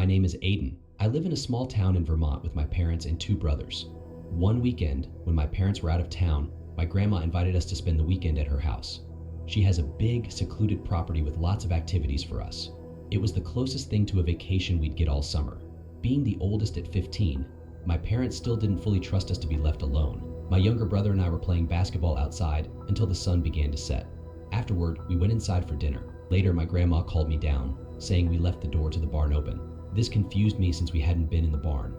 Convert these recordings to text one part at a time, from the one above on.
name is Aiden. I live in a small town in Vermont with my parents and two brothers. One weekend, when my parents were out of town, my grandma invited us to spend the weekend at her house. She has a big, secluded property with lots of activities for us. It was the closest thing to a vacation we'd get all summer. Being the oldest at 15, my parents still didn't fully trust us to be left alone. My younger brother and I were playing basketball outside until the sun began to set. Afterward, we went inside for dinner. Later, my grandma called me down, saying we left the door to the barn open. This confused me since we hadn't been in the barn.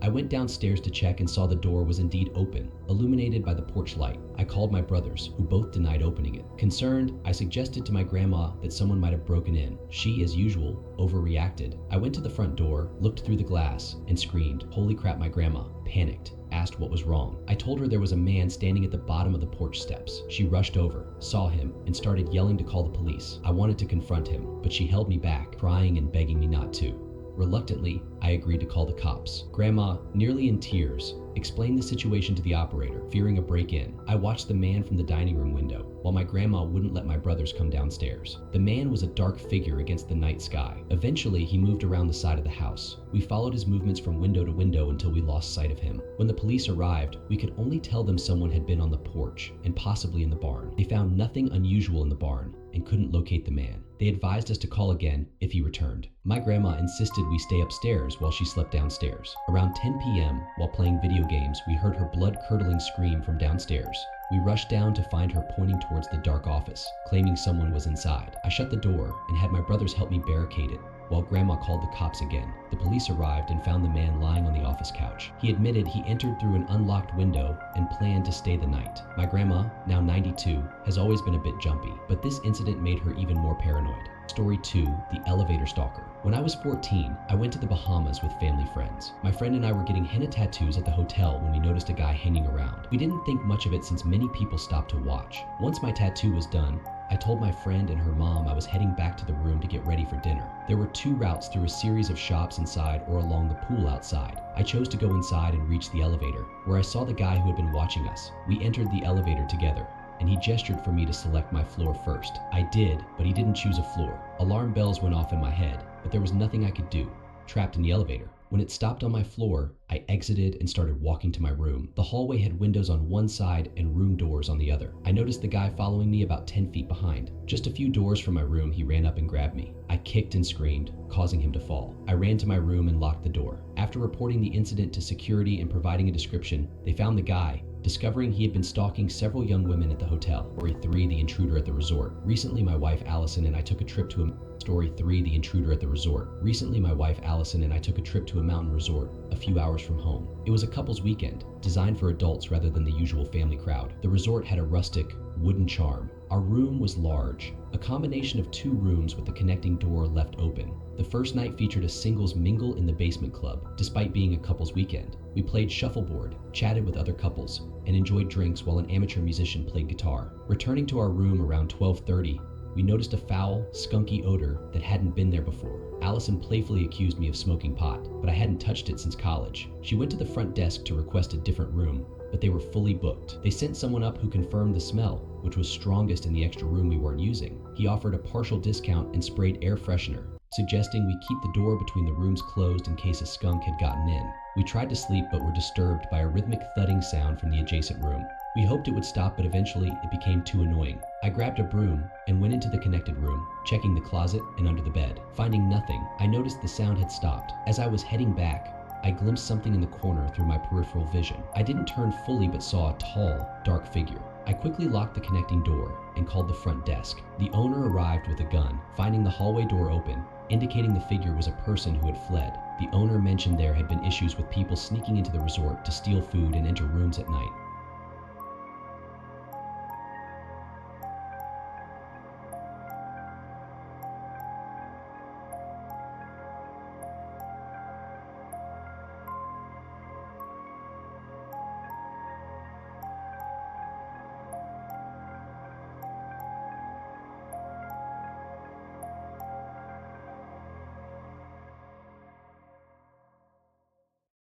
I went downstairs to check and saw the door was indeed open, illuminated by the porch light. I called my brothers, who both denied opening it. Concerned, I suggested to my grandma that someone might have broken in. She, as usual, overreacted. I went to the front door, looked through the glass, and screamed, "Holy crap!" My grandma panicked, asked what was wrong. I told her there was a man standing at the bottom of the porch steps. She rushed over, saw him, and started yelling to call the police. I wanted to confront him, but she held me back, crying and begging me not to. Reluctantly, I agreed to call the cops. Grandma, nearly in tears, explained the situation to the operator, fearing a break-in. I watched the man from the dining room window, while my grandma wouldn't let my brothers come downstairs. The man was a dark figure against the night sky. Eventually, he moved around the side of the house. We followed his movements from window to window until we lost sight of him. When the police arrived, we could only tell them someone had been on the porch and possibly in the barn. They found nothing unusual in the barn and couldn't locate the man. They advised us to call again if he returned. My grandma insisted we stay upstairs while she slept downstairs. Around 10 p.m., while playing video games, we heard her blood-curdling scream from downstairs. We rushed down to find her pointing towards the dark office, claiming someone was inside. I shut the door and had my brothers help me barricade it, while Grandma called the cops again. The police arrived and found the man lying on the office couch. He admitted he entered through an unlocked window and planned to stay the night. My grandma, now 92, has always been a bit jumpy, but this incident made her even more paranoid. Story 2, the elevator stalker. When I was 14, I went to the Bahamas with family friends. My friend and I were getting henna tattoos at the hotel when we noticed a guy hanging around. We didn't think much of it since many people stopped to watch. Once my tattoo was done, I told my friend and her mom I was heading back to the room to get ready for dinner. There were 2 routes through a series of shops inside or along the pool outside. I chose to go inside and reach the elevator, where I saw the guy who had been watching us. We entered the elevator together, and he gestured for me to select my floor first. I did, but he didn't choose a floor. Alarm bells went off in my head, but there was nothing I could do, trapped in the elevator. When it stopped on my floor, I exited and started walking to my room. The hallway had windows on one side and room doors on the other. I noticed the guy following me about 10 feet behind. Just a few doors from my room, he ran up and grabbed me. I kicked and screamed, causing him to fall. I ran to my room and locked the door. After reporting the incident to security and providing a description, they found the guy, discovering he had been stalking several young women at the hotel. Story 3, the intruder at the resort. Recently, my wife Allison and I took a trip to Story 3, the intruder at the resort. Recently, my wife Allison and I took a trip to a mountain resort a few hours from home. It was a couple's weekend, designed for adults rather than the usual family crowd. The resort had a rustic, wooden charm. Our room was large, a combination of 2 rooms with the connecting door left open. The first night featured a singles mingle in the basement club, despite being a couple's weekend. We played shuffleboard, chatted with other couples, and enjoyed drinks while an amateur musician played guitar. Returning to our room around 12:30, we noticed a foul, skunky odor that hadn't been there before. Allison playfully accused me of smoking pot, but I hadn't touched it since college. She went to the front desk to request a different room, but they were fully booked. They sent someone up who confirmed the smell, which was strongest in the extra room we weren't using. He offered a partial discount and sprayed air freshener, suggesting we keep the door between the rooms closed in case a skunk had gotten in. We tried to sleep but were disturbed by a rhythmic thudding sound from the adjacent room. We hoped it would stop, but eventually it became too annoying. I grabbed a broom and went into the connected room, checking the closet and under the bed. Finding nothing, I noticed the sound had stopped. As I was heading back, I glimpsed something in the corner through my peripheral vision. I didn't turn fully but saw a tall, dark figure. I quickly locked the connecting door and called the front desk. The owner arrived with a gun, finding the hallway door open, indicating the figure was a person who had fled. The owner mentioned there had been issues with people sneaking into the resort to steal food and enter rooms at night.